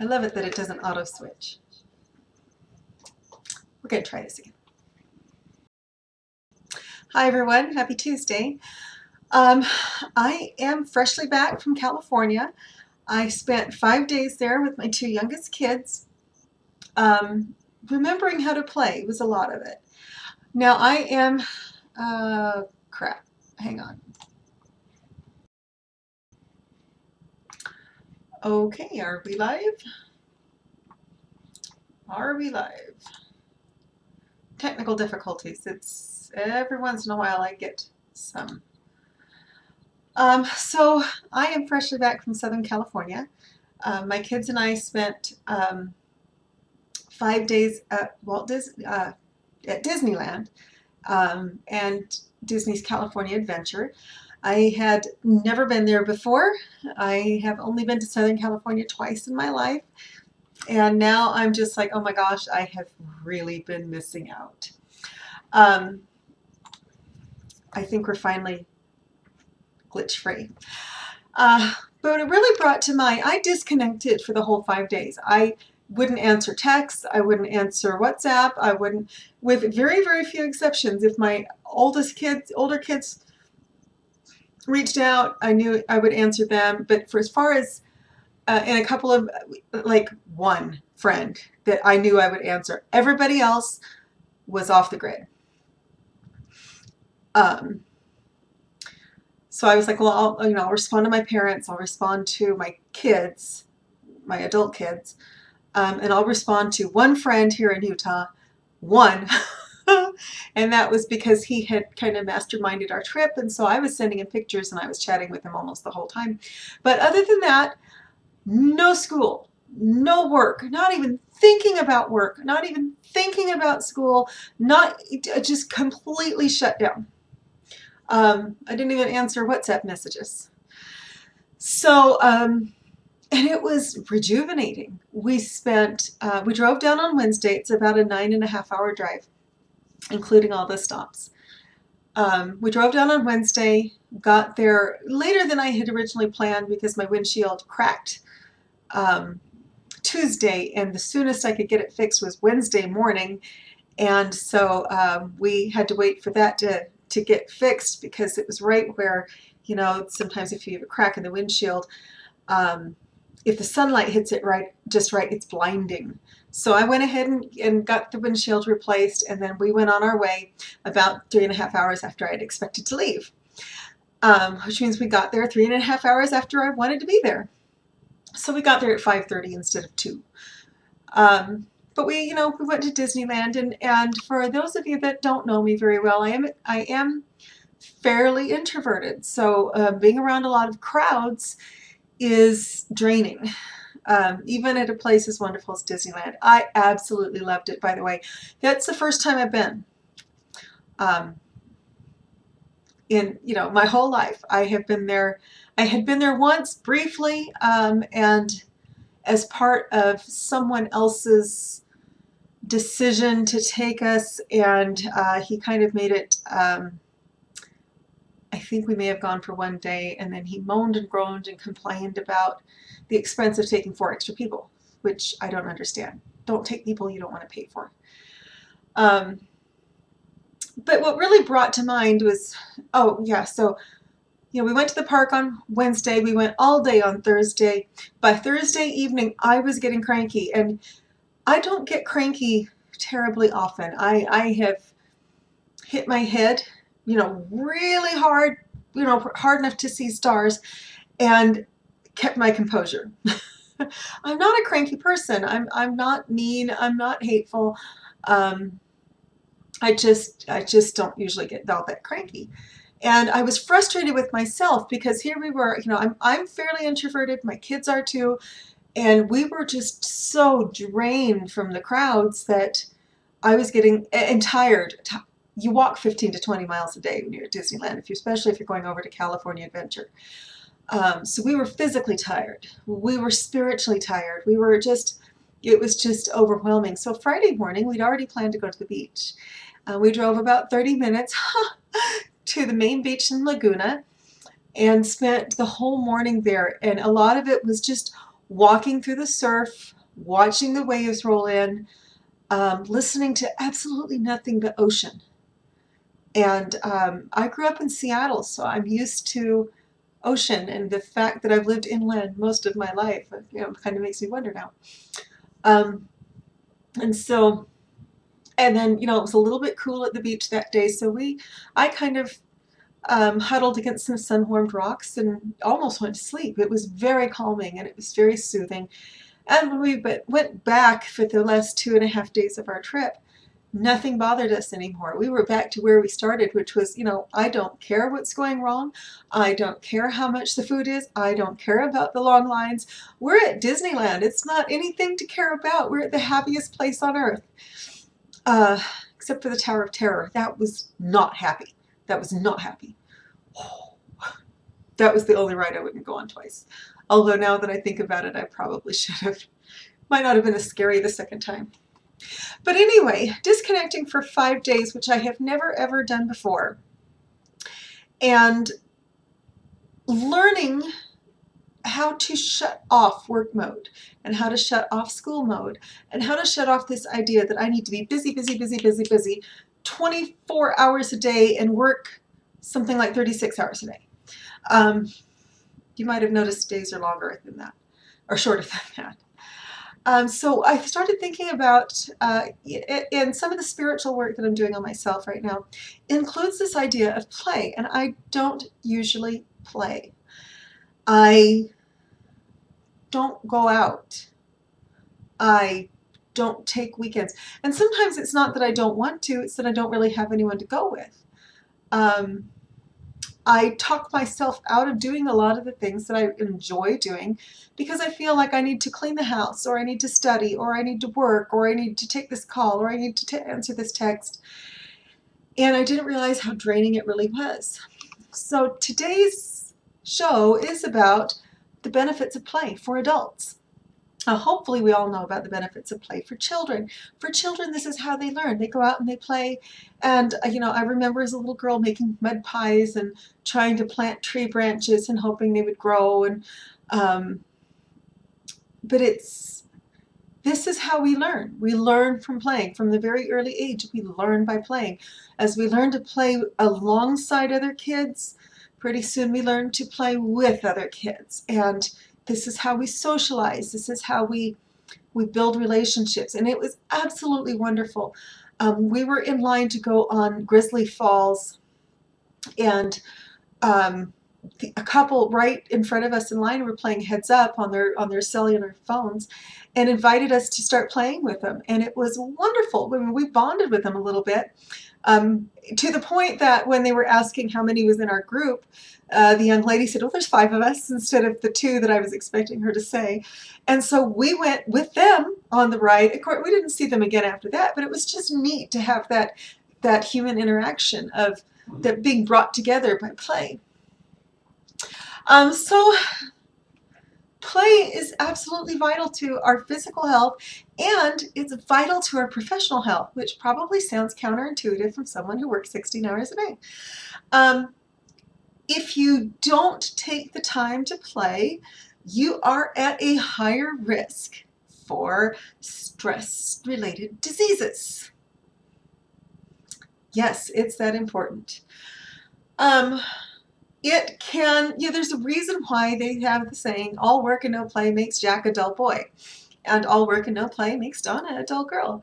I love it that it doesn't auto switch. We're going to try this again. Hi everyone, happy Tuesday. I am freshly back from California. I spent 5 days there with my 2 youngest kids. Remembering how to play was a lot of it. Now I am, crap, hang on. Okay, are we live? Are we live? Technical difficulties. It's every once in a while I get some. So I am freshly back from Southern California. My kids and I spent 5 days at Disneyland and Disney's California Adventure. I had never been there before. I have only been to Southern California twice in my life. And now I'm just like, oh my gosh, I have really been missing out. I think we're finally glitch free. But it really brought to mind, I disconnected for the whole 5 days. I wouldn't answer texts, I wouldn't answer WhatsApp, I wouldn't, with very, very few exceptions. If my older kids reached out, I knew I would answer them. But for as far as, and a couple of, like one friend that I knew I would answer, everybody else was off the grid. So I was like, well, I'll respond to my parents, I'll respond to my kids, my adult kids, and I'll respond to one friend here in Utah, one, and that was because he had kind of masterminded our trip, and so I was sending him pictures and I was chatting with him almost the whole time. But other than that, no school, no work, not even thinking about work, not even thinking about school, just completely shut down. I didn't even answer WhatsApp messages. So, and it was rejuvenating. We drove down on Wednesday. It's about a 9.5-hour drive, including all the stops. We drove down on Wednesday, got there later than I had originally planned because my windshield cracked Tuesday, and the soonest I could get it fixed was Wednesday morning. And so we had to wait for that to get fixed because it was right where, sometimes if you have a crack in the windshield, if the sunlight hits it just right, it's blinding. So I went ahead and got the windshield replaced, and then we went on our way about 3.5 hours after I'd expected to leave, which means we got there 3.5 hours after I wanted to be there. So we got there at 5:30 instead of 2. But we went to Disneyland, and for those of you that don't know me very well, I am fairly introverted, so being around a lot of crowds is draining. Even at a place as wonderful as Disneyland. I absolutely loved it, by the way. That's the first time I've been in my whole life. I had been there once briefly, and as part of someone else's decision to take us, and he kind of made it, I think we may have gone for 1 day, and then he moaned and groaned and complained about the expense of taking 4 extra people, which I don't understand. Don't take people you don't want to pay for. But what really brought to mind was, we went to the park on Wednesday. We went all day on Thursday. By Thursday evening, I was getting cranky, and I don't get cranky terribly often. I have hit my head, really hard, hard enough to see stars, and kept my composure. I'm not a cranky person. I'm not mean. I'm not hateful. I just don't usually get all that cranky. And I was frustrated with myself because here we were, I'm fairly introverted. My kids are too. And we were just so drained from the crowds that I was getting tired. You walk 15 to 20 miles a day when you're at Disneyland, especially if you're going over to California Adventure. So we were physically tired. We were spiritually tired. It was just overwhelming. So Friday morning, we'd already planned to go to the beach. We drove about 30 minutes to the main beach in Laguna and spent the whole morning there. And a lot of it was just walking through the surf, watching the waves roll in, listening to absolutely nothing but ocean. And I grew up in Seattle, so I'm used to ocean, and the fact that I've lived inland most of my life, kind of makes me wonder now. Um, and so, and then, it was a little bit cool at the beach that day, so I kind of huddled against some sun-warmed rocks and almost went to sleep. It was very calming and it was very soothing. And when we went back for the last 2.5 days of our trip, nothing bothered us anymore. We were back to where we started, which was, I don't care what's going wrong. I don't care how much the food is. I don't care about the long lines. We're at Disneyland. It's not anything to care about. We're at the happiest place on earth. Except for the Tower of Terror. That was not happy. That was not happy. That was the only ride I wouldn't go on twice. Although now that I think about it, I probably should have. Might not have been as scary the second time. But anyway, disconnecting for 5 days, which I have never ever done before, and learning how to shut off work mode and how to shut off school mode and how to shut off this idea that I need to be busy, busy, busy, busy, busy 24 hours a day and work something like 36 hours a day. You might have noticed days are longer than that, or shorter than that. So I started thinking about, and some of the spiritual work that I'm doing on myself right now includes this idea of play, and I don't usually play. I don't go out. I don't take weekends. And sometimes it's not that I don't want to, it's that I don't really have anyone to go with. I talk myself out of doing a lot of the things that I enjoy doing because I feel like I need to clean the house, or I need to study, or I need to work, or I need to take this call, or I need to answer this text. And I didn't realize how draining it really was. So today's show is about the benefits of play for adults. Hopefully we all know about the benefits of play for children. For children, this is how they learn. They go out and they play. And, I remember as a little girl making mud pies and trying to plant tree branches and hoping they would grow. And but this is how we learn. We learn from playing. From the very early age, we learn by playing. As we learn to play alongside other kids, pretty soon we learn to play with other kids. And this is how we socialize. This is how we build relationships. And it was absolutely wonderful. We were in line to go on Grizzly Falls, and a couple right in front of us in line were playing Heads Up on their cellular phones and invited us to start playing with them. And it was wonderful. I mean, we bonded with them a little bit, to the point that when they were asking how many was in our group, the young lady said, "Oh, there's 5 of us," instead of the 2 that I was expecting her to say. And so we went with them on the ride. Of course, we didn't see them again after that, but it was just neat to have that human interaction of that being brought together by play. So play is absolutely vital to our physical health, and it's vital to our professional health, which probably sounds counterintuitive from someone who works 16 hours a day. If you don't take the time to play, you are at a higher risk for stress-related diseases. Yes, it's that important. It can, there's a reason why they have the saying, all work and no play makes Jack a dull boy, and all work and no play makes Donna a dull girl.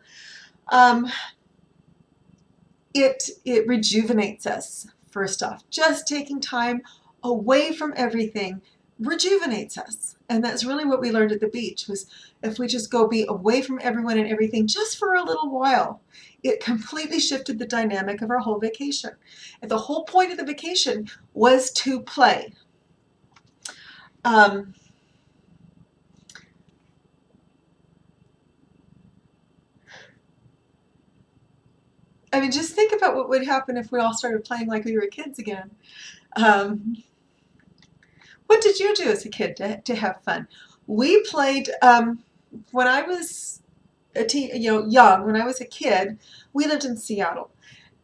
It rejuvenates us, first off. Just taking time away from everything rejuvenates us. And that's really what we learned at the beach, was if we just go be away from everyone and everything just for a little while, it completely shifted the dynamic of our whole vacation. And the whole point of the vacation was to play. I mean, just think about what would happen if we all started playing like we were kids again. What did you do as a kid to have fun? We played, when I was young, when I was a kid, we lived in Seattle.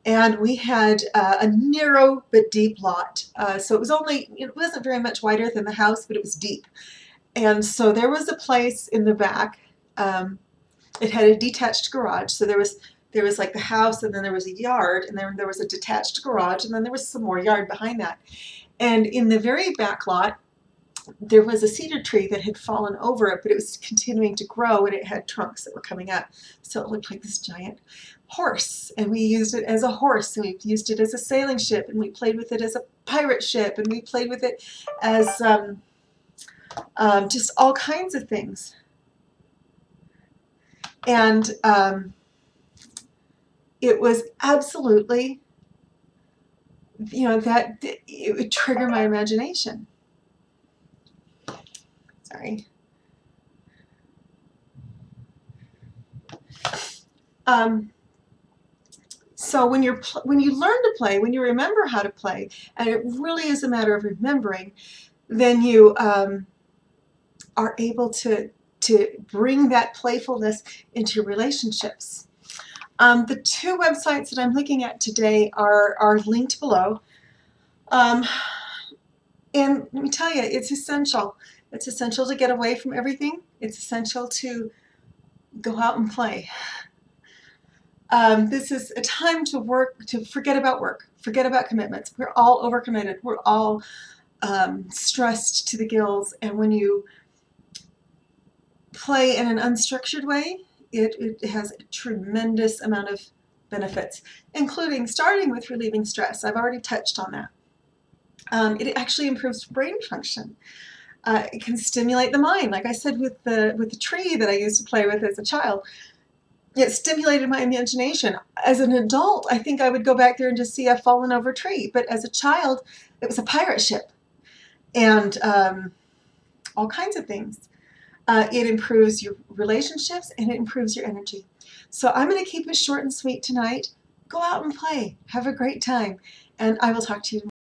And we had a narrow but deep lot. So it wasn't very much wider than the house, but it was deep. And so there was a place in the back it had a detached garage, so there was like the house, and then there was a yard, and then there was a detached garage, and then there was some more yard behind that. And in the very back lot, there was a cedar tree that had fallen over it, but it was continuing to grow, and it had trunks that were coming up. So it looked like this giant horse, and we used it as a horse, and we used it as a sailing ship, and we played with it as a pirate ship, and we played with it as just all kinds of things. And it was absolutely, that it would trigger my imagination. Sorry. So when you learn to play, when you remember how to play, and it really is a matter of remembering, then you are able to bring that playfulness into your relationships. The two websites that I'm looking at today are linked below. And let me tell you, it's essential. It's essential to get away from everything. It's essential to go out and play. This is a time to forget about work, forget about commitments. We're all overcommitted. We're all stressed to the gills. And when you play in an unstructured way, it has a tremendous amount of benefits, including starting with relieving stress. I've already touched on that. It actually improves brain function. It can stimulate the mind. Like I said with the tree that I used to play with as a child, it stimulated my imagination. As an adult, I think I would go back there and just see a fallen over tree. But as a child, it was a pirate ship and all kinds of things. It improves your relationships and it improves your energy. So I'm going to keep it short and sweet tonight. Go out and play. Have a great time. And I will talk to you tomorrow.